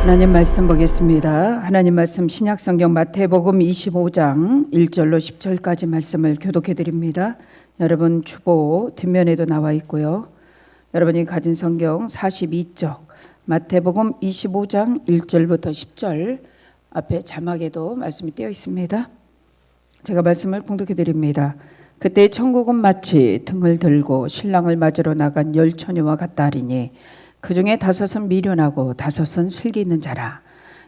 하나님 말씀 보겠습니다. 하나님 말씀 신약성경 마태복음 25장 1절로 10절까지 말씀을 교독해 드립니다. 여러분 주보 뒷면에도 나와 있고요. 여러분이 가진 성경 42쪽 마태복음 25장 1절부터 10절 앞에 자막에도 말씀이 띄어 있습니다. 제가 말씀을 봉독해 드립니다. 그때 천국은 마치 등을 들고 신랑을 맞으러 나간 열 처녀와 같다 하리니 그 중에 다섯은 미련하고 다섯은 슬기 있는 자라.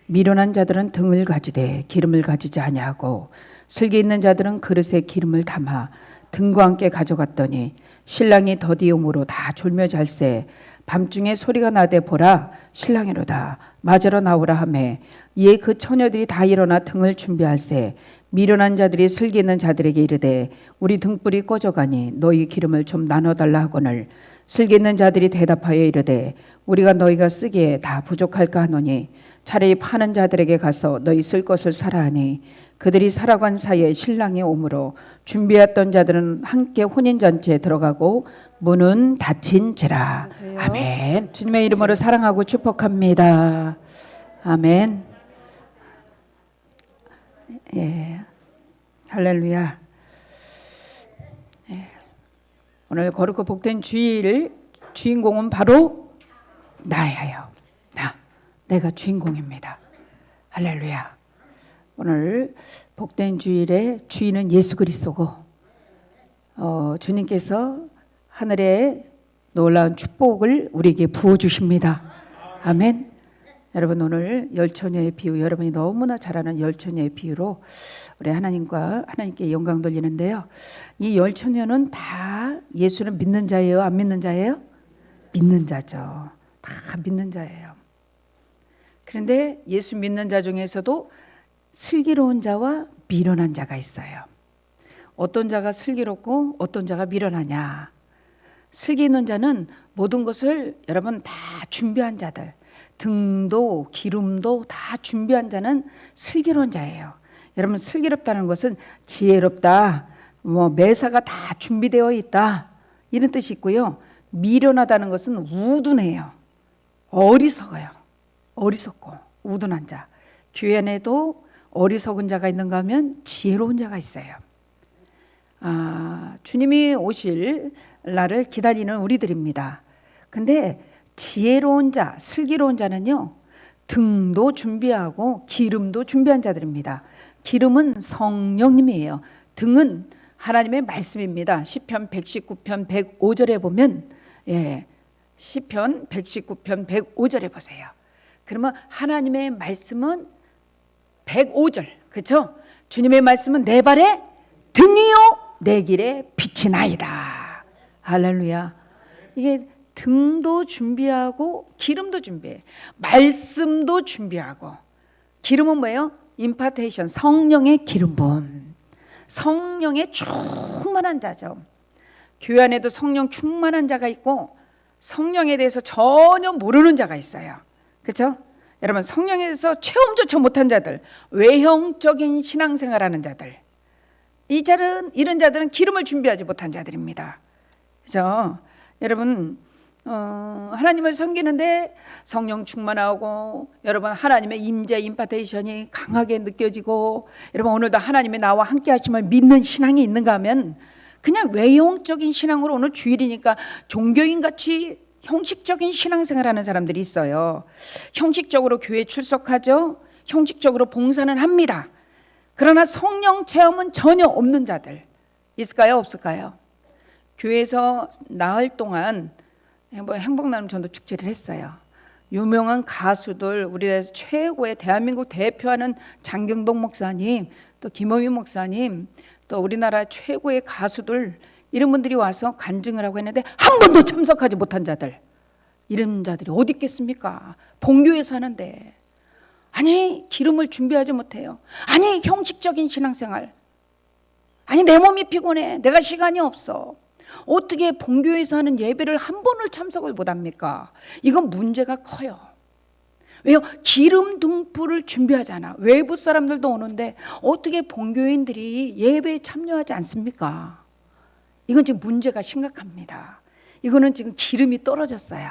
미련한 자들은 등을 가지되 기름을 가지지 아니하고 슬기 있는 자들은 그릇에 기름을 담아 등과 함께 가져갔더니 신랑이 더디움으로 다 졸며 잘세 밤중에 소리가 나되 보라 신랑이로다 맞으러 나오라 하매 이에 그 처녀들이 다 일어나 등을 준비할세 미련한 자들이 슬기 있는 자들에게 이르되 우리 등불이 꺼져가니 너희 기름을 좀 나눠달라 하거늘 슬기 있는 자들이 대답하여 이르되 우리가 너희가 쓰기에 다 부족할까 하노니 차라리 파는 자들에게 가서 너희 쓸 것을 사라 하니 그들이 살아간 사이에 신랑이 오므로 준비했던 자들은 함께 혼인잔치에 들어가고 문은 닫힌지라. 아멘. 주님의 이름으로 사랑하고 축복합니다. 아멘. 예, 할렐루야. 예. 오늘 거룩고 복된 주일 주인공은 바로 나예요. 내가 주인공입니다. 할렐루야. 오늘 복된 주일의 주인은 예수 그리스도고 주님께서 하늘의 놀라운 축복을 우리에게 부어주십니다. 아멘. 여러분 오늘 열 처녀의 비유, 여러분이 너무나 잘 아는 열 처녀의 비유로 우리 하나님께 영광 돌리는데요. 이 열 처녀는 다 예수를 믿는 자예요? 안 믿는 자예요? 믿는 자죠. 다 믿는 자예요. 그런데 예수 믿는 자 중에서도 슬기로운 자와 미련한 자가 있어요. 어떤 자가 슬기롭고 어떤 자가 미련하냐. 슬기 있는 자는 모든 것을 여러분 다 준비한 자들, 등도 기름도 다 준비한 자는 슬기로운 자예요. 여러분 슬기롭다는 것은 지혜롭다, 매사가 다 준비되어 있다 이런 뜻이 있고요. 미련하다는 것은 우둔해요. 어리석어요. 어리석고 우둔한 자. 교회 안에도 어리석은 자가 있는가 하면 지혜로운 자가 있어요. 주님이 오실 날을 기다리는 우리들입니다. 근데 지혜로운 자, 슬기로운 자는요, 등도 준비하고 기름도 준비한 자들입니다. 기름은 성령님이에요. 등은 하나님의 말씀입니다. 시편 119편 105절에 보면 시편 119편 105절에 보세요. 그러면 하나님의 말씀은 105절, 그렇죠? 주님의 말씀은 내 발의 등이요 내 길의 빛이 나이다. 할렐루야. 이게 등도 준비하고 기름도 준비해. 말씀도 준비하고. 기름은 뭐예요? 임파테이션, 성령의 기름 부음. 성령에 충만한 자죠. 교회 안에도 성령 충만한 자가 있고 성령에 대해서 전혀 모르는 자가 있어요. 그렇죠? 여러분 성령에 대해서 체험조차 못한 자들, 외형적인 신앙생활하는 자들, 이런 자들은 기름을 준비하지 못한 자들입니다. 그렇죠? 여러분 하나님을 섬기는데 성령 충만하고 여러분 하나님의 임재 임파테이션이 강하게 느껴지고 여러분 오늘도 하나님이 나와 함께 하심을 믿는 신앙이 있는가 하면 그냥 외형적인 신앙으로 오늘 주일이니까 종교인같이 형식적인 신앙생활하는 사람들이 있어요. 형식적으로 교회 출석하죠. 형식적으로 봉사는 합니다. 그러나 성령 체험은 전혀 없는 자들 있을까요? 없을까요? 교회에서 나흘 동안 행복나눔 전도 축제를 했어요. 유명한 가수들, 우리나라에서 최고의 대한민국 대표하는 장경동 목사님, 또 김어미 목사님, 또 우리나라 최고의 가수들 이런 분들이 와서 간증을 하고 했는데 한 번도 참석하지 못한 자들, 이런 자들이 어디 있겠습니까? 본교회에서 하는데. 아니 기름을 준비하지 못해요. 아니 형식적인 신앙생활. 아니 내 몸이 피곤해, 내가 시간이 없어. 어떻게 본교회에서 하는 예배를 한 번을 참석을 못합니까? 이건 문제가 커요. 왜요? 기름 등불을 준비하잖아. 외부 사람들도 오는데 어떻게 본교인들이 예배에 참여하지 않습니까? 이건 지금 문제가 심각합니다. 이거는 지금 기름이 떨어졌어요.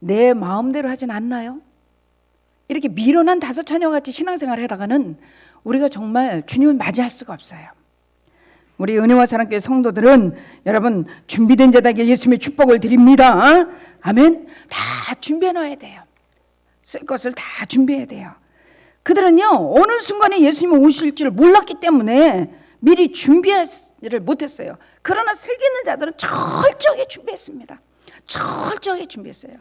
내 마음대로 하진 않나요? 이렇게 미련한 다섯 처녀같이 신앙생활을 하다가는 우리가 정말 주님을 맞이할 수가 없어요. 우리 은혜와 사랑교회 성도들은 여러분 준비된 자에게 예수님의 축복을 드립니다. 아멘. 다 준비해 놔야 돼요. 쓸 것을 다 준비해야 돼요. 그들은요 어느 순간에 예수님이 오실 줄 몰랐기 때문에 미리 준비를 못했어요. 그러나 슬기 있는 자들은 철저하게 준비했습니다. 철저하게 준비했어요.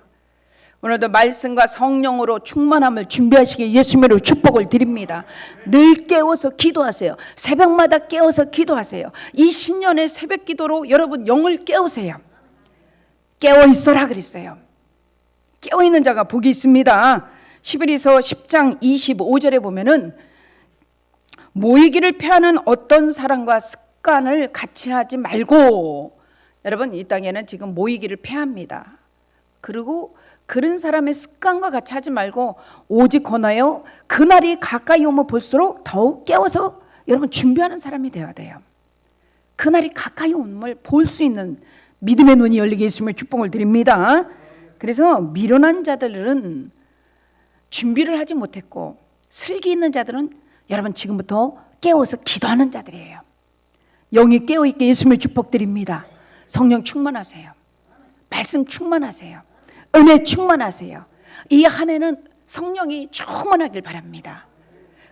오늘도 말씀과 성령으로 충만함을 준비하시기 예수님으로 축복을 드립니다. 늘 깨워서 기도하세요. 새벽마다 깨워서 기도하세요. 이 신년의 새벽 기도로 여러분 영을 깨우세요. 깨어 있어라 그랬어요. 깨어 있는 자가 복이 있습니다. 히브리서 10장 25절에 보면은 모이기를 폐하는 어떤 사람과 습관을 같이 하지 말고, 여러분 이 땅에는 지금 모이기를 폐합니다. 그리고 그런 사람의 습관과 같이 하지 말고 오직 권하여 그날이 가까이 오면 볼수록 더욱 깨워서 여러분 준비하는 사람이 되어야 돼요. 그날이 가까이 오면 볼 수 있는 믿음의 눈이 열리게 예수님의 축복을 드립니다. 그래서 미련한 자들은 준비를 하지 못했고 슬기 있는 자들은 여러분 지금부터 깨워서 기도하는 자들이에요. 영이 깨어있게 예수님의 축복 드립니다. 성령 충만하세요. 말씀 충만하세요. 은혜 충만하세요. 이 한 해는 성령이 충만하길 바랍니다.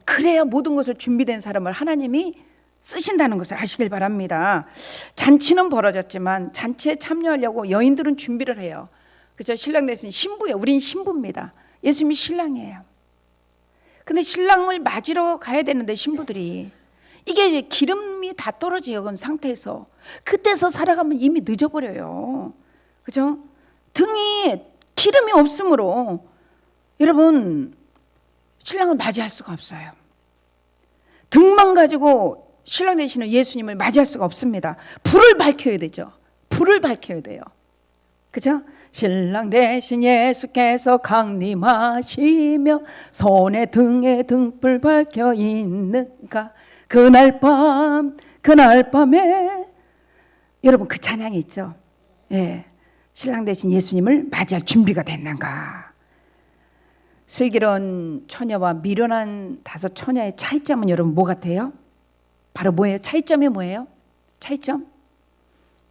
그래야 모든 것을 준비된 사람을 하나님이 쓰신다는 것을 아시길 바랍니다. 잔치는 벌어졌지만 잔치에 참여하려고 여인들은 준비를 해요. 그죠? 신랑 대신 신부예요. 우린 신부입니다. 예수님이 신랑이에요. 근데 신랑을 맞으러 가야 되는데 신부들이 이게 기름이 다 떨어지는 상태에서 그때서 살아가면 이미 늦어버려요. 그죠? 등이 기름이 없으므로 여러분 신랑을 맞이할 수가 없어요. 등만 가지고 신랑 되시는 예수님을 맞이할 수가 없습니다. 불을 밝혀야 되죠. 불을 밝혀야 돼요. 그죠? 신랑 대신 예수께서 강림하시며 손에 등에 등불 밝혀 있는가 그날 밤에 여러분 그 찬양이 있죠. 예, 신랑 대신 예수님을 맞이할 준비가 됐는가. 슬기로운 처녀와 미련한 다섯 처녀의 차이점은 여러분 뭐 같아요? 바로 뭐예요? 차이점이 뭐예요? 차이점?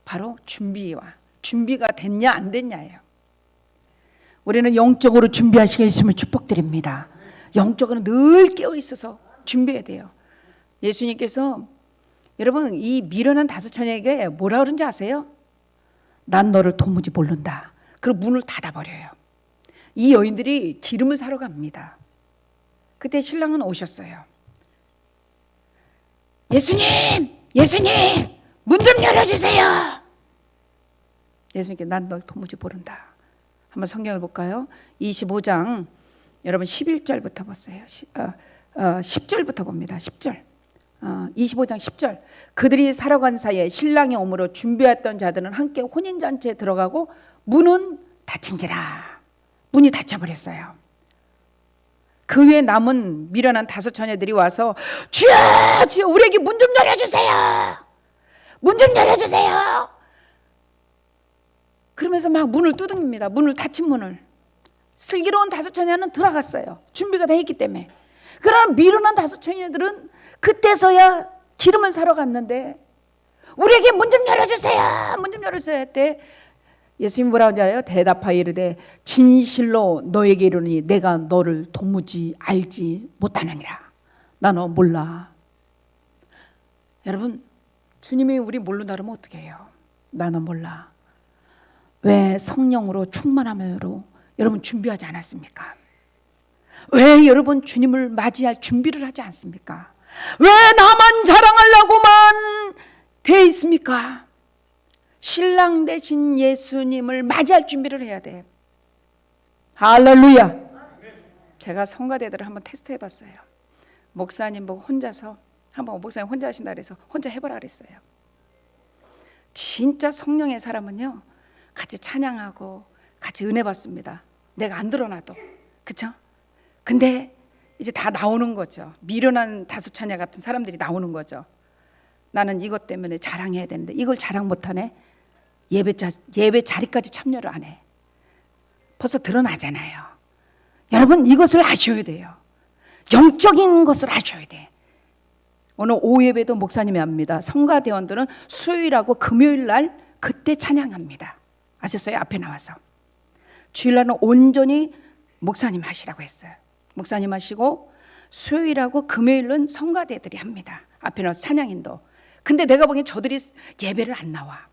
바로 준비가 됐냐 안 됐냐예요. 우리는 영적으로 준비하시게 예수님을 축복드립니다. 영적으로 늘 깨어 있어서 준비해야 돼요. 예수님께서 여러분 이 미련한 다섯 처녀에게 뭐라 그런지 아세요? 난 너를 도무지 모른다. 그리고 문을 닫아버려요. 이 여인들이 기름을 사러 갑니다. 그때 신랑은 오셨어요. 예수님 문 좀 열어주세요. 예수님께 난 널 도무지 모른다. 한번 성경을 볼까요? 25장 여러분 11절부터 보세요. 10절부터 봅니다. 10절. 25장 10절. 그들이 살아간 사이에 신랑이 오므로 준비했던 자들은 함께 혼인잔치에 들어가고 문은 닫힌지라. 문이 닫혀버렸어요. 그 위에 남은 미련한 다섯 처녀들이 와서 주여 주여 우리에게 문 좀 열어주세요. 문 좀 열어주세요. 그러면서 막 문을 두드립니다. 문을 닫힌 문을. 슬기로운 다섯 처녀는 들어갔어요. 준비가 돼 있기 때문에. 그러나 미련한 다섯 처녀들은 그때서야 기름을 사러 갔는데 우리에게 문 좀 열어주세요. 문 좀 열어주세요 했대. 예수님 뭐라고 하는지 알아요? 대답하여 이르되 진실로 너에게 이르노니 내가 너를 도무지 알지 못하느니라. 나 너 몰라. 여러분 주님이 우리 모른다 그러면 어떻게 해요? 나 너 몰라. 왜 성령으로 충만함으로 여러분 준비하지 않았습니까? 왜 여러분 주님을 맞이할 준비를 하지 않습니까? 왜 나만 자랑하려고만 돼 있습니까? 신랑 대신 예수님을 맞이할 준비를 해야 돼. 할렐루야. 제가 성가대들을 한번 테스트 해봤어요. 목사님 보고 혼자서 한번 목사님 혼자 하신다 그래서 혼자 해보라 그랬어요. 진짜 성령의 사람은요 같이 찬양하고 같이 은혜 받습니다. 내가 안 드러나도. 그쵸? 근데 이제 다 나오는 거죠. 미련한 다섯 처녀 같은 사람들이 나오는 거죠. 나는 이것 때문에 자랑해야 되는데 이걸 자랑 못하네. 예배 자리까지 참여를 안 해. 벌써 드러나잖아요. 여러분 이것을 아셔야 돼요. 영적인 것을 아셔야 돼. 오늘 오후 예배도 목사님이 합니다. 성가대원들은 수요일하고 금요일 날 그때 찬양합니다. 아셨어요? 앞에 나와서. 주일날은 온전히 목사님 하시라고 했어요. 목사님 하시고 수요일하고 금요일은 성가대들이 합니다. 앞에 나와서 찬양인도. 근데 내가 보기엔 저들이 예배를 안 나와.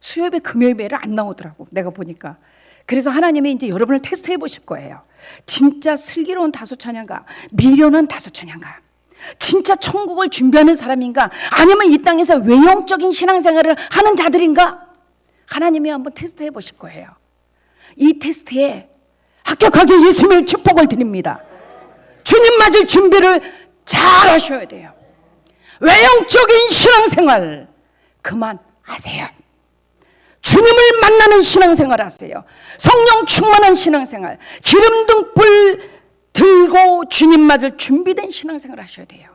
수요예배 금요예배를 안 나오더라고. 내가 보니까. 그래서 하나님이 이제 여러분을 테스트해 보실 거예요. 진짜 슬기로운 다소 찬양가, 미련한 다소 찬양가, 진짜 천국을 준비하는 사람인가, 아니면 이 땅에서 외형적인 신앙생활을 하는 자들인가, 하나님이 한번 테스트해 보실 거예요. 이 테스트에 합격하게 예수님의 축복을 드립니다. 주님 맞을 준비를 잘 하셔야 돼요. 외형적인 신앙생활 그만하세요. 주님을 만나는 신앙생활 하세요. 성령 충만한 신앙생활, 기름 등불 들고 주님 맞을 준비된 신앙생활 하셔야 돼요.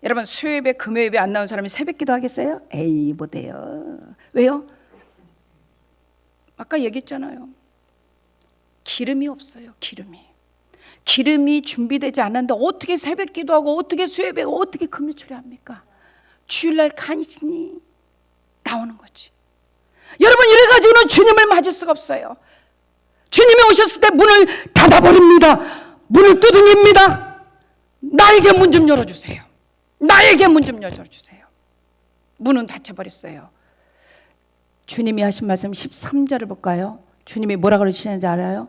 여러분 수요예배 금요예배 안 나온 사람이 새벽기도 하겠어요? 에이 못해요. 왜요? 아까 얘기했잖아요. 기름이 없어요. 기름이 준비되지 않는데 어떻게 새벽기도 하고 어떻게 수요예배가 어떻게 금요철에 합니까? 주일날 간신히 나오는 거지. 여러분 이래가지고는 주님을 맞을 수가 없어요. 주님이 오셨을 때 문을 닫아버립니다. 문을 두드립니다. 나에게 문 좀 열어주세요. 나에게 문 좀 열어주세요. 문은 닫혀버렸어요. 주님이 하신 말씀 13절을 볼까요? 주님이 뭐라 그러시는지 알아요?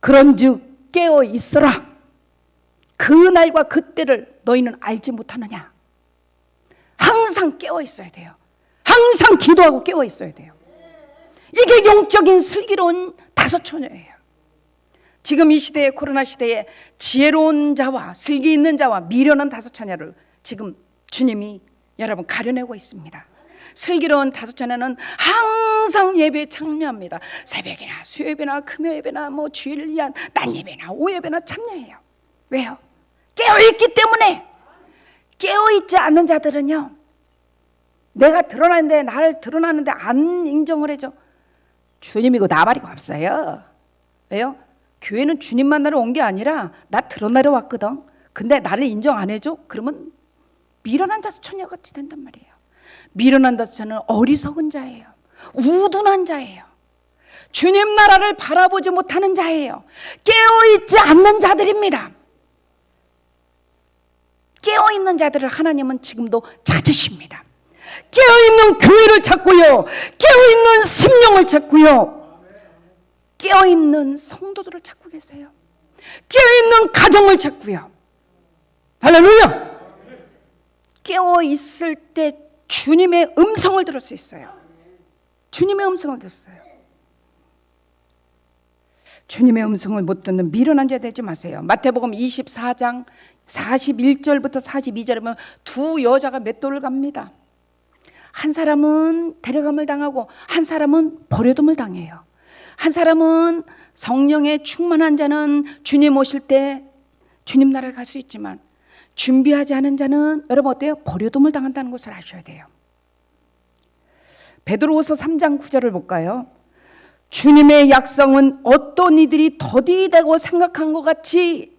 그런즉 깨어 있어라. 그날과 그때를 너희는 알지 못하느냐. 항상 깨어 있어야 돼요. 항상 기도하고 깨어 있어야 돼요. 이게 영적인 슬기로운 다섯 처녀예요. 지금 이 시대에, 코로나 시대에 지혜로운 자와 슬기 있는 자와 미련한 다섯 처녀를 지금 주님이 여러분 가려내고 있습니다. 슬기로운 다섯 처녀는 항상 예배에 참여합니다. 새벽이나 수요예배나 금요예배나 뭐 주일날 낮예배나 오예배나 참여해요. 왜요? 깨어있기 때문에. 깨어있지 않는 자들은요, 내가 드러나는데 나를 드러나는데 안 인정을 해줘. 주님이고 나발이고 없어요. 왜요? 교회는 주님 만나러 온 게 아니라 나 드러나러 왔거든. 근데 나를 인정 안 해줘? 그러면 미련한 다섯 처녀같이 된단 말이에요. 미련한 다섯 처녀는 어리석은 자예요. 우둔한 자예요. 주님 나라를 바라보지 못하는 자예요. 깨어있지 않는 자들입니다. 깨어있는 자들을 하나님은 지금도 찾으십니다. 깨어있는 교회를 찾고요, 깨어있는 심령을 찾고요, 깨어있는 성도들을 찾고 계세요. 깨어있는 가정을 찾고요. 할렐루야. 깨어있을 때 주님의 음성을 들을 수 있어요. 주님의 음성을 들었어요. 주님의 음성을 못 듣는 미련한 자 되지 마세요. 마태복음 24장 41절부터 42절에 보면 두 여자가 맷돌을 갑니다. 한 사람은 데려감을 당하고 한 사람은 버려둠을 당해요. 한 사람은 성령에 충만한 자는 주님 오실 때 주님 나라에 갈 수 있지만 준비하지 않은 자는 여러분 어때요? 버려둠을 당한다는 것을 아셔야 돼요. 베드로후서 3장 9절을 볼까요? 주님의 약속은 어떤 이들이 더디되고 생각한 것 같이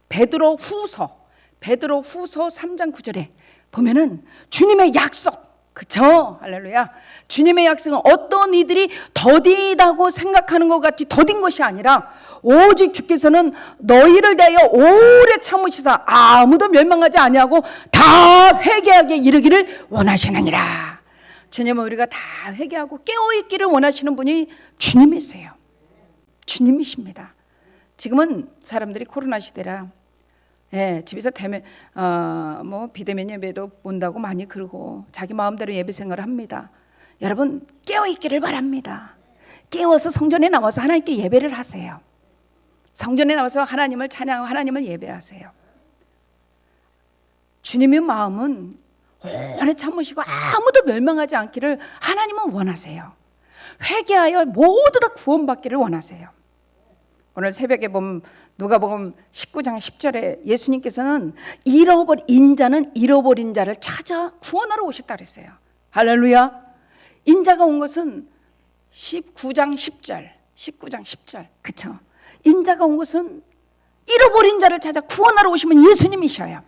베드로후서 3장 9절에 보면은 주님의 약속, 그쵸? 할렐루야. 주님의 약속은 어떤 이들이 더디다고 생각하는 것 같이 더딘 것이 아니라 오직 주께서는 너희를 대하여 오래 참으시사 아무도 멸망하지 아니하고 다 회개하게 이르기를 원하시느니라. 주님은 우리가 다 회개하고 깨어있기를 원하시는 분이 주님이세요. 주님이십니다. 지금은 사람들이 코로나 시대라 집에서 비대면 예배도 온다고 많이 그러고 자기 마음대로 예배 생활을 합니다. 여러분 깨어있기를 바랍니다. 깨어서 성전에 나와서 하나님께 예배를 하세요. 성전에 나와서 하나님을 찬양하고 하나님을 예배하세요. 주님의 마음은 오래 참으시고 아무도 멸망하지 않기를 하나님은 원하세요. 회개하여 모두 다 구원받기를 원하세요. 오늘 새벽에 보면 누가복음 19장 10절에 예수님께서는 잃어버린 자를 찾아 구원하러 오셨다 그랬어요. 할렐루야. 인자가 온 것은 19장 10절 19장 10절. 그쵸? 인자가 온 것은 잃어버린 자를 찾아 구원하러 오시면 예수님이셔요.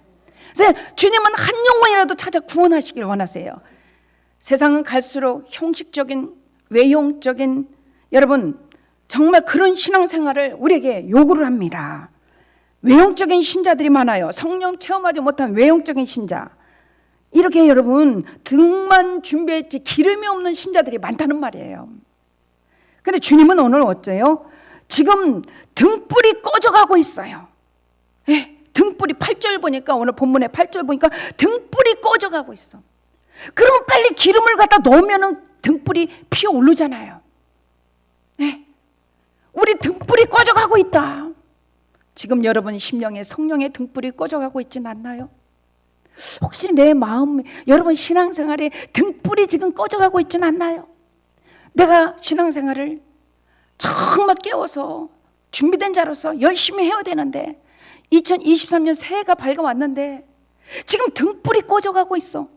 그래서 주님은 한 영혼이라도 찾아 구원하시길 원하세요. 세상은 갈수록 형식적인, 외형적인, 여러분 정말 그런 신앙생활을 우리에게 요구를 합니다. 외형적인 신자들이 많아요. 성령 체험하지 못한 외형적인 신자. 이렇게 여러분 등만 준비했지 기름이 없는 신자들이 많다는 말이에요. 근데 주님은 오늘 어째요? 지금 등불이 꺼져가고 있어요. 등불이 8절 보니까, 오늘 본문의 8절 보니까 등불이 꺼져가고 있어. 그러면 빨리 기름을 갖다 넣으면 등불이 피어오르잖아요. 우리 등불이 꺼져가고 있다. 지금 여러분 심령에 성령의 등불이 꺼져가고 있진 않나요? 혹시 내 마음, 여러분 신앙생활에 등불이 지금 꺼져가고 있진 않나요? 내가 신앙생활을 정말 깨워서 준비된 자로서 열심히 해야 되는데 2023년 새해가 밝아왔는데 지금 등불이 꺼져가고 있어.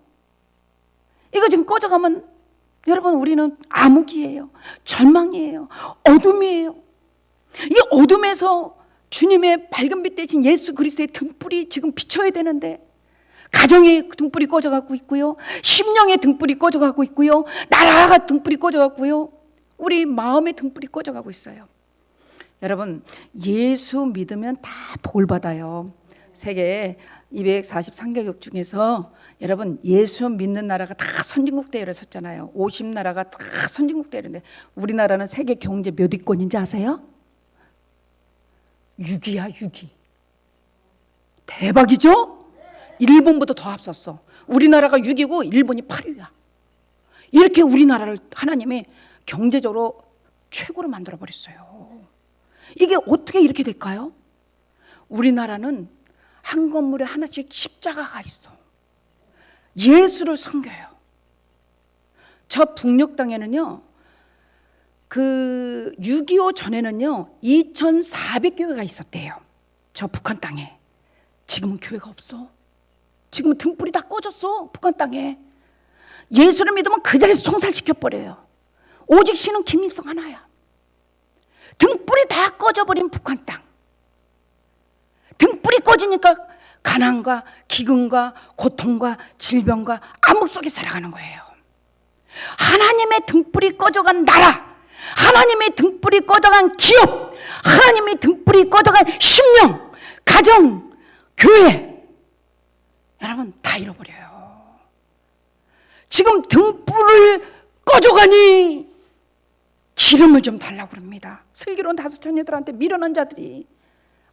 이거 지금 꺼져가면 여러분 우리는 암흑이에요. 절망이에요. 어둠이에요. 이 어둠에서 주님의 밝은 빛 대신 예수 그리스도의 등불이 지금 비춰야 되는데 가정의 등불이 꺼져가고 있고요. 심령의 등불이 꺼져가고 있고요. 나라가 등불이 꺼져가고요. 우리 마음의 등불이 꺼져가고 있어요. 여러분 예수 믿으면 다 복을 받아요. 세계 243개국 중에서 여러분 예수 믿는 나라가 다 선진국 대열에 섰잖아요. 50나라가 다 선진국 대열인데 우리나라는 세계 경제 몇 위권인지 아세요? 6위야 6위. 대박이죠? 일본보다 더 앞섰어. 우리나라가 6위고 일본이 8위야. 이렇게 우리나라를 하나님이 경제적으로 최고로 만들어버렸어요. 이게 어떻게 이렇게 될까요? 우리나라는 한 건물에 하나씩 십자가가 있어. 예수를 섬겨요. 저 북녘 땅에는요, 그 6.25 전에는요 2,400교회가 있었대요. 저 북한 땅에. 지금은 교회가 없어. 지금은 등불이 다 꺼졌어. 북한 땅에. 예수를 믿으면 그 자리에서 총살시켜버려요. 오직 신은 김일성 하나야. 등불이 다 꺼져버린 북한 땅. 등불이 꺼지니까 가난과 기근과 고통과 질병과 암흑 속에 살아가는 거예요. 하나님의 등불이 꺼져간 나라, 하나님의 등불이 꺼져간 기업, 하나님의 등불이 꺼져간 심령, 가정, 교회, 여러분 다 잃어버려요. 지금 등불을 꺼져가니 기름을 좀 달라고 그럽니다. 슬기로운 다섯 처녀들한테 미련한 자들이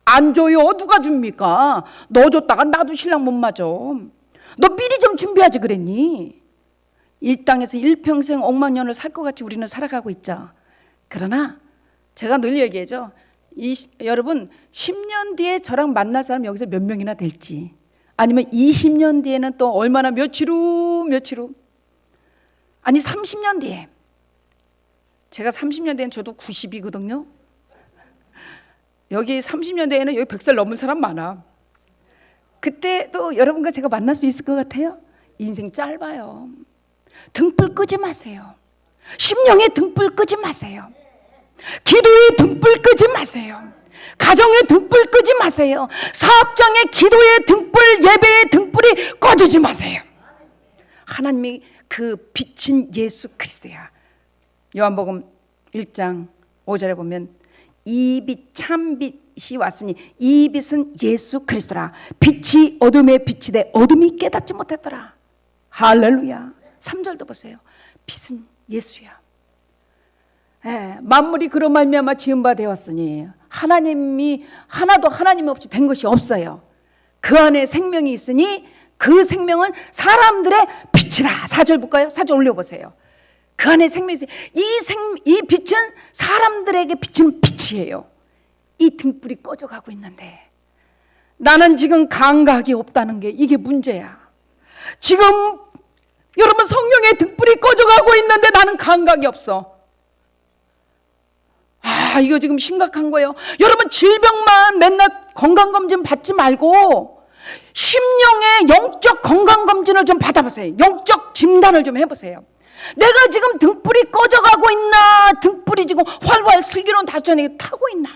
안 줘요. 누가 줍니까? 너 줬다가 나도 신랑 못 맞아. 너 미리 좀 준비하지 그랬니? 이 땅에서 일평생 억만 년을 살 것 같이 우리는 살아가고 있죠. 그러나 제가 늘 얘기하죠. 여러분 10년 뒤에 저랑 만날 사람 여기서 몇 명이나 될지, 아니면 20년 뒤에는 또 얼마나 며칠 후 아니 30년 뒤에, 제가 30년 뒤엔 저도 90이거든요. 여기 30년 뒤에는 여기 100살 넘은 사람 많아. 그때도 여러분과 제가 만날 수 있을 것 같아요? 인생 짧아요. 등불 끄지 마세요. 심령의 등불 끄지 마세요. 기도의 등불 끄지 마세요. 가정의 등불 끄지 마세요. 사업장의 기도의 등불, 예배의 등불이 꺼지지 마세요. 하나님이 그 빛인 예수 그리스도야. 요한복음 1장 5절에 보면 이 빛 참 빛이 왔으니 이 빛은 예수 그리스도라. 빛이 어둠에 빛이 돼 어둠이 깨닫지 못했더라. 할렐루야. 3절도 보세요. 빛은 예수야. 만물이 그로 말미암아 지은 바 되었으니 하나님이 하나도 하나님 없이 된 것이 없어요. 그 안에 생명이 있으니 그 생명은 사람들의 빛이라. 4절 볼까요? 4절 올려보세요. 그 안에 생명이 있어요. 이 빛은 사람들에게 비치는 빛이에요. 이 등불이 꺼져가고 있는데 나는 지금 감각이 없다는 게 이게 문제야. 지금 여러분 성령의 등불이 꺼져가고 있는데 나는 감각이 없어. 이거 지금 심각한 거예요. 여러분 질병만 맨날 건강검진 받지 말고 심령의 영적 건강검진을 좀 받아보세요. 영적 진단을 좀 해보세요. 내가 지금 등불이 꺼져가고 있나, 등불이 지금 활활 슬기로운 다천에 타고 있나?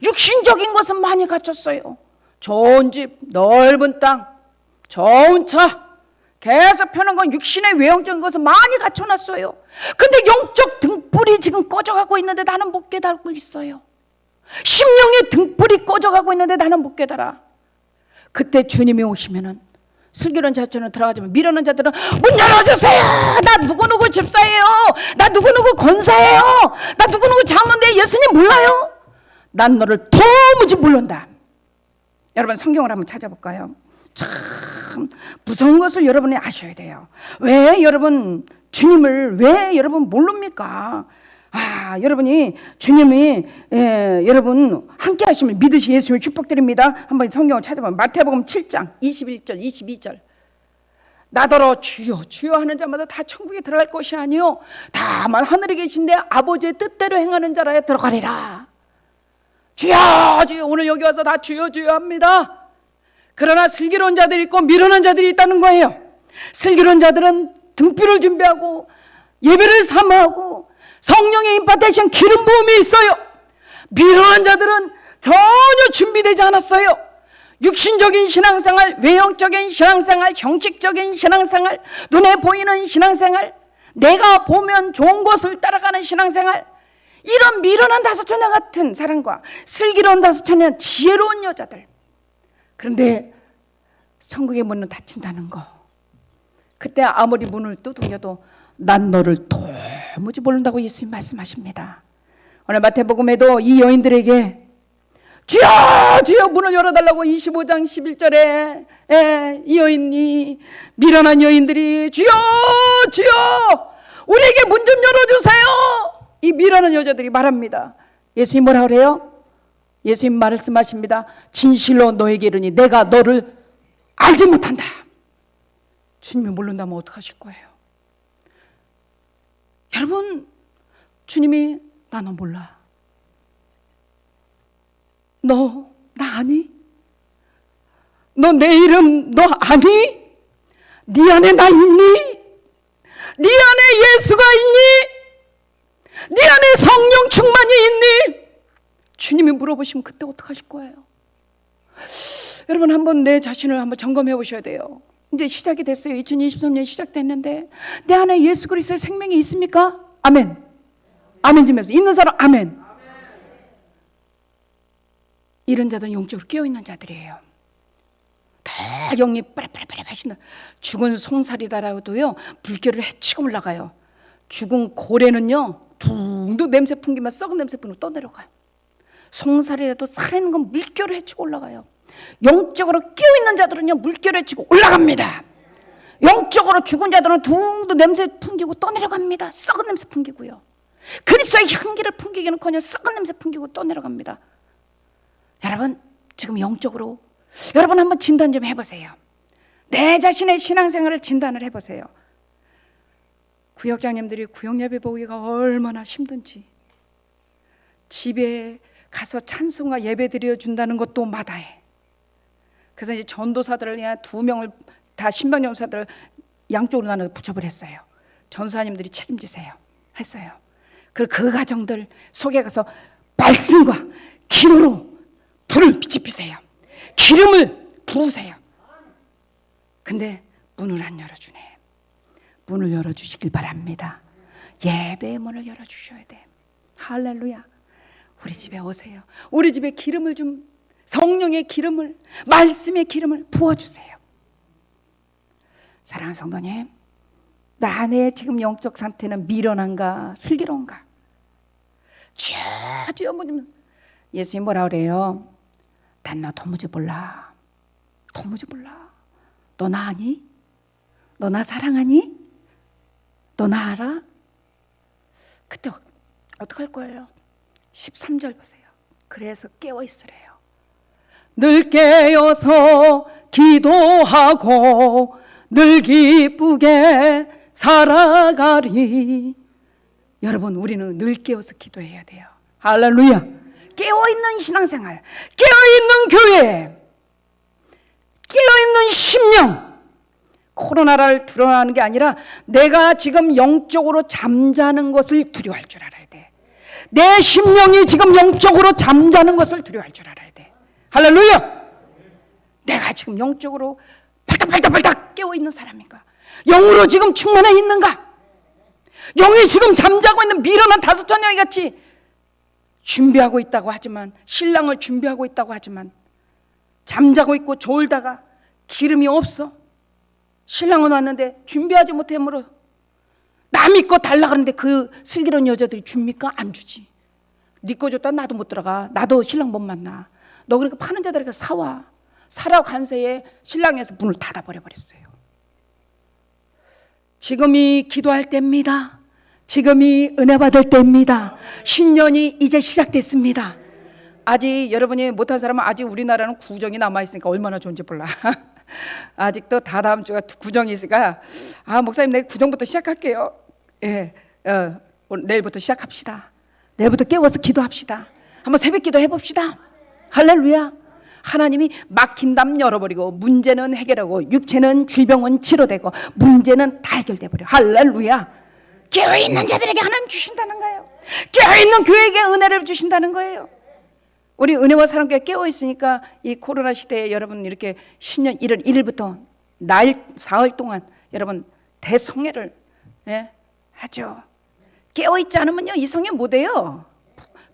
육신적인 것은 많이 갖췄어요. 좋은 집, 넓은 땅, 좋은 차, 계속 펴는 건 육신의 외형적인 것은 많이 갖춰놨어요. 근데 영적 등불이 지금 꺼져가고 있는데 나는 못 깨닫고 있어요. 심령의 등불이 꺼져가고 있는데 나는 못 깨달아. 그때 주님이 오시면은 슬기로운 자처럼 들어가지만 미련한 자들은 문 열어주세요. 나 누구누구 집사예요. 나 누구누구 권사예요. 나 누구누구 장로인데 예수님 몰라요? 난 너를 도무지 모른다. 여러분 성경을 한번 찾아볼까요? 참 무서운 것을 여러분이 아셔야 돼요. 왜 여러분 주님을 왜 여러분 모릅니까? 여러분이 주님이 여러분 함께 하시면 믿으시 예수님을 축복드립니다. 한번 성경을 찾아보면 마태복음 7장 21절 22절 나더러 주여 주여 하는 자마다 다 천국에 들어갈 것이 아니요 다만 하늘에 계신데 아버지의 뜻대로 행하는 자라에 들어가리라. 주여 주여 오늘 여기 와서 다 주여 주여 합니다. 그러나 슬기로운 자들이 있고 미련한 자들이 있다는 거예요. 슬기로운 자들은 등불을 준비하고 예배를 사모하고 성령의 임파테이션 기름 부음이 있어요. 미련한 자들은 전혀 준비되지 않았어요. 육신적인 신앙생활, 외형적인 신앙생활, 형식적인 신앙생활, 눈에 보이는 신앙생활, 내가 보면 좋은 것을 따라가는 신앙생활, 이런 미련한 다섯 처녀 같은 사람과 슬기로운 다섯 처녀, 지혜로운 여자들. 그런데 천국의 문은 닫힌다는 거. 그때 아무리 문을 두드려도 난 너를 도무지 모른다고 예수님 말씀하십니다. 오늘 마태복음에도 이 여인들에게 주여 주여 문을 열어달라고 25장 11절에 이 여인이 미련한 여인들이 주여 주여 우리에게 문 좀 열어주세요. 이 미련한 여자들이 말합니다. 예수님 뭐라 그래요? 예수님 말씀하십니다. 진실로 너에게 이르니 내가 너를 알지 못한다. 주님이 모른다면 어떡하실 거예요? 여러분 주님이 나 너 몰라. 너 나 아니? 너 내 이름 너 아니? 네 안에 나 있니? 네 안에 예수가 있니? 네 안에 성령 충만이 있니? 주님이 물어보시면 그때 어떡하실 거예요? 여러분 한번 내 자신을 한번 점검해 보셔야 돼요. 이제 시작이 됐어요. 2023년 시작됐는데 내 안에 예수 그리스도의 생명이 있습니까? 아멘. 아멘 좀 해보세요. 있는 사람 아멘. 이런 자들은 영적으로 깨어있는 자들이에요. 다 영이 빠라빠라빠라 하시는 죽은 송사리다라도요 물결을 헤치고 올라가요. 죽은 고래는요 둥둥 냄새 풍기면 썩은 냄새 풍기면 떠내려가요. 송사리라도 살아있는 건 물결을 헤치고 올라가요. 영적으로 깨어있는 자들은요 물결을 헤치고 올라갑니다. 영적으로 죽은 자들은 둥둥 냄새 풍기고 떠내려갑니다. 썩은 냄새 풍기고요. 그리스도의 향기를 풍기기는커녕 썩은 냄새 풍기고 떠내려갑니다. 여러분 지금 영적으로 여러분 한번 진단 좀 해보세요. 내 자신의 신앙생활을 진단을 해보세요. 구역장님들이 구역예배 보기가 얼마나 힘든지, 집에 가서 찬송과 예배 드려준다는 것도 마다해. 그래서 이제 전도사들을 그냥 2명을 다 신방전사들을 양쪽으로 나눠서 부첩을 했어요. 전사님들이 책임지세요 했어요. 그리고 그 가정들 속에 가서 말씀과 기도로 불을 지피세요. 기름을 부으세요. 근데 문을 안 열어주네. 문을 열어주시길 바랍니다. 예배의 문을 열어주셔야 돼. 할렐루야. 우리 집에 오세요. 우리 집에 기름을 좀, 성령의 기름을, 말씀의 기름을 부어주세요. 사랑하는 성도님, 나 안에 지금 영적 상태는 미련한가 슬기로운가? 주여 예수님 뭐라 그래요? 난 너 도무지 몰라. 도무지 몰라. 너 나 아니? 너 나 사랑하니? 너 나 알아? 그때 어떡할 거예요? 13절 보세요. 그래서 깨어 있으래요. 늘 깨어서 기도하고 늘 기쁘게 살아가리. 여러분 우리는 늘 깨어서 기도해야 돼요. 할렐루야. 깨어있는 신앙생활, 깨어있는 교회, 깨어있는 심령, 코로나를 두려워하는 게 아니라 내가 지금 영적으로 잠자는 것을 두려워할 줄 알아야 돼. 내 심령이 지금 영적으로 잠자는 것을 두려워할 줄 알아야 돼. 할렐루야. 내가 지금 영적으로 발닥발닥발닥 깨어있는 사람인가? 영으로 지금 충만해 있는가? 영이 지금 잠자고 있는 미련한 다섯 처녀 같이 준비하고 있다고 하지만, 신랑을 준비하고 있다고 하지만 잠자고 있고 졸다가 기름이 없어. 신랑은 왔는데 준비하지 못함으로 남이 거 달라 그러는데 그 슬기로운 여자들이 줍니까? 안 주지. 네 거 줬다 나도 못 들어가. 나도 신랑 못 만나. 너 그러니까 파는 자들에게 사와. 사라고 간세에 신랑에서 문을 닫아버려버렸어요. 지금이 기도할 때입니다. 지금이 은혜 받을 때입니다. 신년이 이제 시작됐습니다. 아직 여러분이 못한 사람은 아직 우리나라는 구정이 남아있으니까 얼마나 좋은지 몰라. 아직도 다다음 주가 구정이 있으니까 목사님 내일 구정부터 시작할게요. 예, 오늘 내일부터 시작합시다. 내일부터 깨워서 기도합시다. 한번 새벽 기도 해봅시다. 할렐루야. 하나님이 막힌 담 열어버리고 문제는 해결하고 육체는 질병은 치료되고 문제는 다 해결돼 버려. 할렐루야. 깨어있는 자들에게 하나님 주신다는 거예요. 깨어있는 교회에게 은혜를 주신다는 거예요. 우리 은혜와 사랑교회 깨어있으니까 이 코로나 시대에 여러분 이렇게 신년 1월 1일부터 날 사흘 동안 여러분 대성회를 하죠. 깨어있지 않으면요 이 성회 못해요.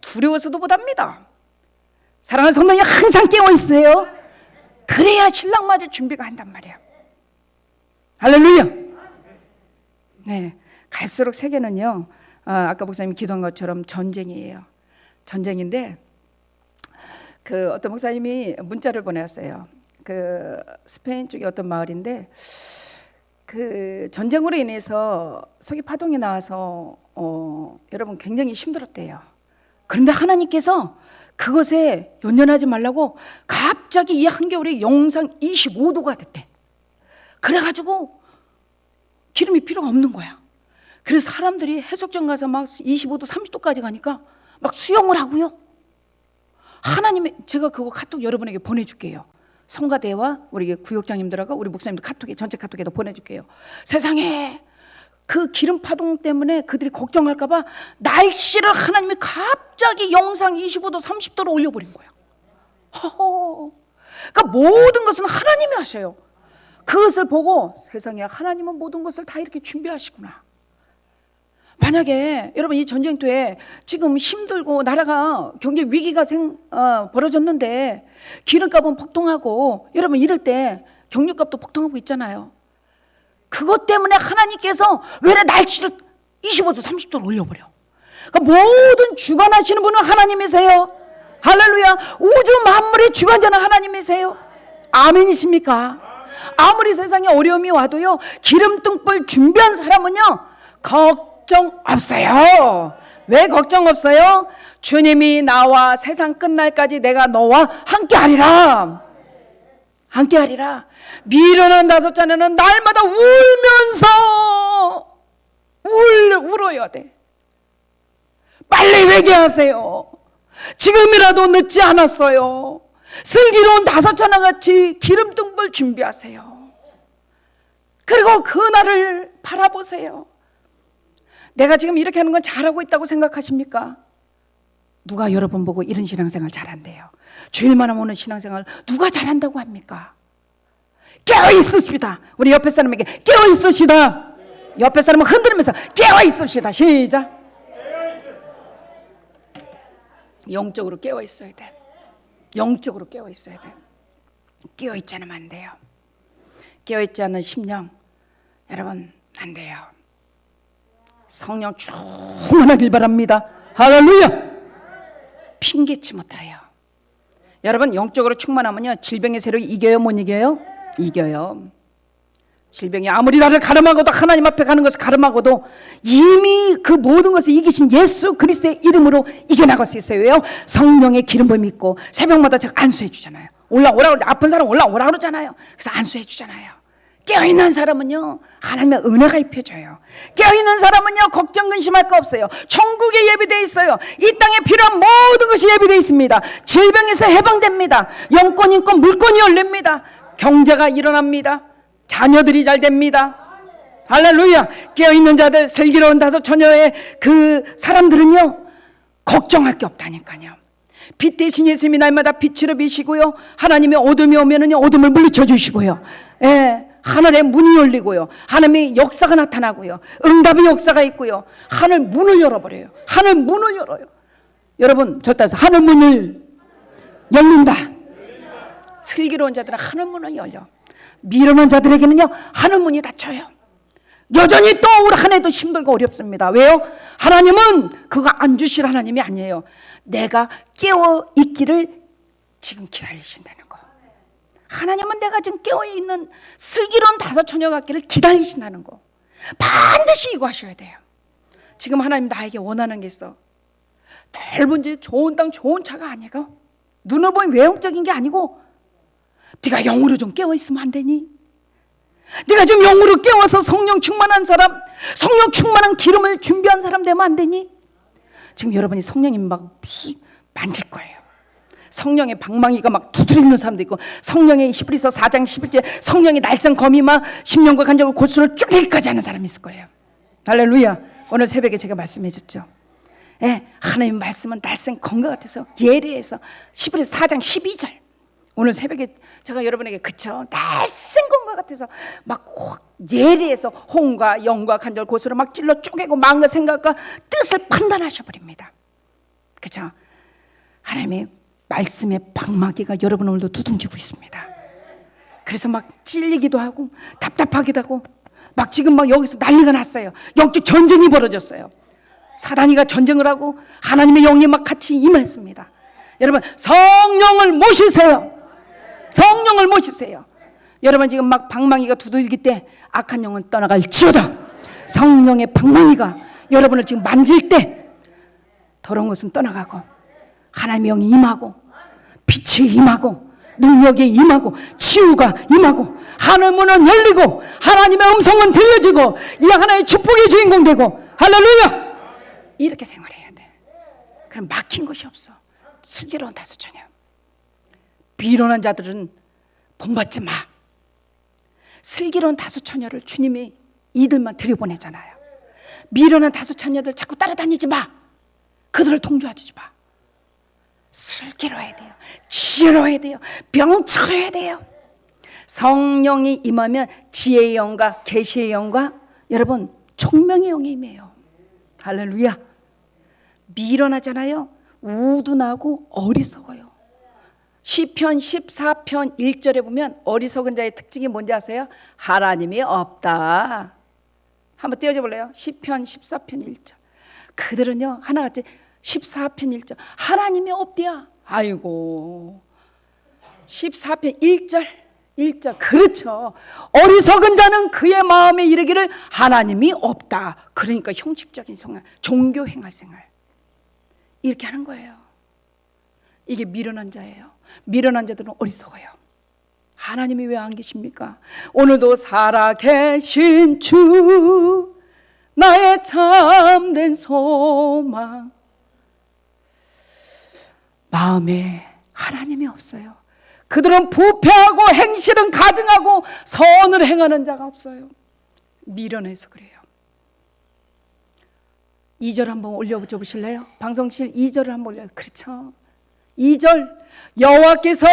두려워서도 못합니다. 사랑하는 성도님 항상 깨어있어요. 그래야 신랑 맞을 준비가 한단 말이야. 할렐루야. 네, 갈수록 세계는요 아까 목사님이 기도한 것처럼 전쟁이에요. 전쟁인데 그 어떤 목사님이 문자를 보내왔어요. 그 스페인 쪽의 어떤 마을인데 그 전쟁으로 인해서 서기 파동이 나와서 여러분 굉장히 힘들었대요. 그런데 하나님께서 그것에 연연하지 말라고 갑자기 이 한겨울에 영상 25도가 됐대. 그래가지고 기름이 필요가 없는 거야. 그래서 사람들이 해수욕장 가서 막 25도 30도까지 가니까 막 수영을 하고요. 하나님의, 제가 그거 카톡 여러분에게 보내줄게요. 성가대와 우리 구역장님들하고 우리 목사님들 카톡에, 전체 카톡에도 보내줄게요. 세상에 그 기름 파동 때문에 그들이 걱정할까 봐 날씨를 하나님이 갑자기 영상 25도 30도로 올려버린 거야. 그러니까 모든 것은 하나님이 하셔요. 그것을 보고 세상에 하나님은 모든 것을 다 이렇게 준비하시구나. 만약에 여러분 이 전쟁터에 지금 힘들고 나라가 경제 위기가 벌어졌는데 기름값은 폭등하고 여러분 이럴 때 경유값도 폭등하고 있잖아요. 그것 때문에 하나님께서 왜 날씨를 25도 30도로 올려버려. 그러니까 모든 주관하시는 분은 하나님이세요. 할렐루야. 우주 만물의 주관자는 하나님이세요. 아멘이십니까? 아무리 세상에 어려움이 와도요 기름등불 준비한 사람은요 걱정 없어요. 왜 걱정 없어요? 주님이 나와 세상 끝날까지 내가 너와 함께하리라. 함께하리라. 미련한 다섯 자녀는 날마다 울면서 울어야 돼. 빨리 회개하세요. 지금이라도 늦지 않았어요. 슬기로운 다섯 자녀 같이 기름등불 준비하세요. 그리고 그날을 바라보세요. 내가 지금 이렇게 하는 건 잘하고 있다고 생각하십니까? 누가 여러분 보고 이런 신앙생활 잘한대요? 주일만 하면 오는 신앙생활 누가 잘한다고 합니까? 깨어있으시다. 우리 옆에 사람에게 깨어있으시다. 옆에 사람을 흔들면서 깨어있으시다. 시작. 영적으로 깨어있어야 돼. 영적으로 깨어있어야 돼. 깨어있지 않으면 안 돼요. 깨어있지 않은 심령 여러분 안 돼요. 성령 충만하길 바랍니다. 할렐루야. 핑계치 못해요. 여러분 영적으로 충만하면요 질병의 세력이 이겨요 못 이겨요? 이겨요. 질병이 아무리 나를 가름하고도 하나님 앞에 가는 것을 가름하고도 이미 그 모든 것을 이기신 예수 그리스도의 이름으로 이겨나갈 수 있어요. 왜요? 성령의 기름 부음이 있고 새벽마다 제가 안수해 주잖아요. 올라오라 그러는데 아픈 사람 올라오라 그러잖아요. 그래서 안수해 주잖아요. 깨어있는 사람은요 하나님의 은혜가 입혀져요. 깨어있는 사람은요 걱정 근심할 거 없어요. 천국에 예비되어 있어요. 이 땅에 필요한 모든 것이 예비되어 있습니다. 질병에서 해방됩니다. 영권 인권 물권이 열립니다. 경제가 일어납니다. 자녀들이 잘 됩니다. 할렐루야. 깨어있는 자들, 슬기로운 다섯 처녀의 그 사람들은요, 걱정할 게 없다니까요. 빛 대신 예수님이 날마다 빛으로 비시고요, 하나님의 어둠이 오면은요, 어둠을 물리쳐 주시고요, 예, 하늘의 문이 열리고요, 하나님의 역사가 나타나고요, 응답의 역사가 있고요, 하늘 문을 열어버려요. 하늘 문을 열어요. 여러분, 저 따라서 하늘 문을 열린다. 슬기로운 자들은 하늘 문을 열려. 미련한 자들에게는요, 하늘 문이 닫혀요. 여전히 또 올 한 해도 힘들고 어렵습니다. 왜요? 하나님은 그거 안 주실 하나님이 아니에요. 내가 깨어 있기를 지금 기다리신다는 거. 하나님은 내가 지금 깨어 있는 슬기로운 다섯 처녀 같기를 기다리신다는 거. 반드시 이거 하셔야 돼요. 지금 하나님 나에게 원하는 게 있어. 넓은 집, 좋은 땅, 좋은 차가 아니고, 눈을 보면 외형적인 게 아니고, 네가 영으로 좀 깨어 있으면 안 되니? 네가 좀 영으로 깨워서 성령 충만한 사람, 성령 충만한 기름을 준비한 사람 되면 안 되니? 지금 여러분이 성령이 막 만질 거예요. 성령의 방망이가 막 두드리는 사람도 있고, 성령의 히브리서 4장 11절 성령의 날쌘 검이 막 심령과 간절과 골수를 쪼개기까지 하는 사람이 있을 거예요. 할렐루야. 오늘 새벽에 제가 말씀해 줬죠. 예, 하나님 말씀은 날쌘 검과 같아서 예리해서 히브리서 4장 12절 오늘 새벽에 제가 여러분에게 그쵸, 날쌘 검과 같아서 막 예리해서 혼과 영과 간절 고수로 막 찔러 쪼개고 마음과 생각과 뜻을 판단하셔버립니다. 그쵸? 하나님의 말씀의 방마귀가 여러분 오늘도 두둥기고 있습니다. 그래서 막 찔리기도 하고 답답하기도 하고 막 지금 막 여기서 난리가 났어요. 영적 전쟁이 벌어졌어요. 사단이가 전쟁을 하고 하나님의 영이 막 같이 임했습니다. 여러분 성령을 모시세요. 성령을 모시세요. 여러분 지금 막 방망이가 두들길 때 악한 영은 떠나갈지어다. 성령의 방망이가 여러분을 지금 만질 때 더러운 것은 떠나가고 하나님의 영이 임하고 빛이 임하고 능력이 임하고 치유가 임하고 하늘 문은 열리고 하나님의 음성은 들려지고 이 하나의 축복의 주인공 되고 할렐루야. 이렇게 생활해야 돼. 그럼 막힌 것이 없어. 슬기로운 다섯 처녀. 비련한 자들은 본받지 마. 슬기로운 다섯 처녀를 주님이 이들만 들여보내잖아요. 미련한 다섯 처녀들 자꾸 따라다니지 마. 그들을 통주하지 마. 슬기로워야 돼요. 지혜로워야 돼요. 명철해야 돼요. 성령이 임하면 지혜의 영과 계시의 영과 여러분 총명의 영이 임해요. 할렐루야. 미련하잖아요. 우둔하고 어리석어요. 시편 14편 1절에 보면 어리석은 자의 특징이 뭔지 아세요? 하나님이 없다. 한번 띄워줘 볼래요? 시편 14편 1절. 그들은요 하나같이 14편 1절 하나님이 없대야. 아이고 14편 1절 그렇죠. 어리석은 자는 그의 마음에 이르기를 하나님이 없다. 그러니까 형식적인 생활, 종교 행할 생활 이렇게 하는 거예요. 이게 미련한 자예요. 미련한 자들은 어리석어요. 하나님이 왜 안 계십니까? 오늘도 살아계신 주 나의 참된 소망. 마음에 하나님이 없어요. 그들은 부패하고 행실은 가증하고 선을 행하는 자가 없어요. 미련해서 그래요. 2절 한번 올려줘 보실래요? 방송실 2절을 한번 올려요. 그렇죠. 2절 여호와께서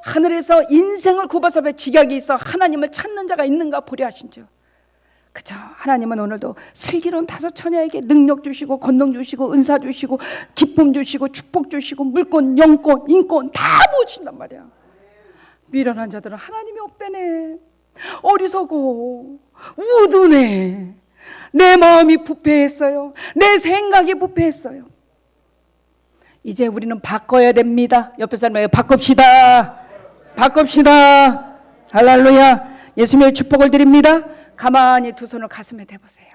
하늘에서 인생을 굽어서 직약이 있어 하나님을 찾는 자가 있는가 보려 하신즉. 그렇죠. 하나님은 오늘도 슬기로운 다섯 처녀에게 능력 주시고 권능 주시고 은사 주시고 기쁨 주시고 축복 주시고 물권 영권 인권 다 모으신단 말이야. 미련한 자들은 하나님이 없대네. 어리석어 우둔해. 내 마음이 부패했어요. 내 생각이 부패했어요. 이제 우리는 바꿔야 됩니다. 옆에 사람에게 바꿉시다. 바꿉시다. 할렐루야. 예수님의 축복을 드립니다. 가만히 두 손을 가슴에 대보세요.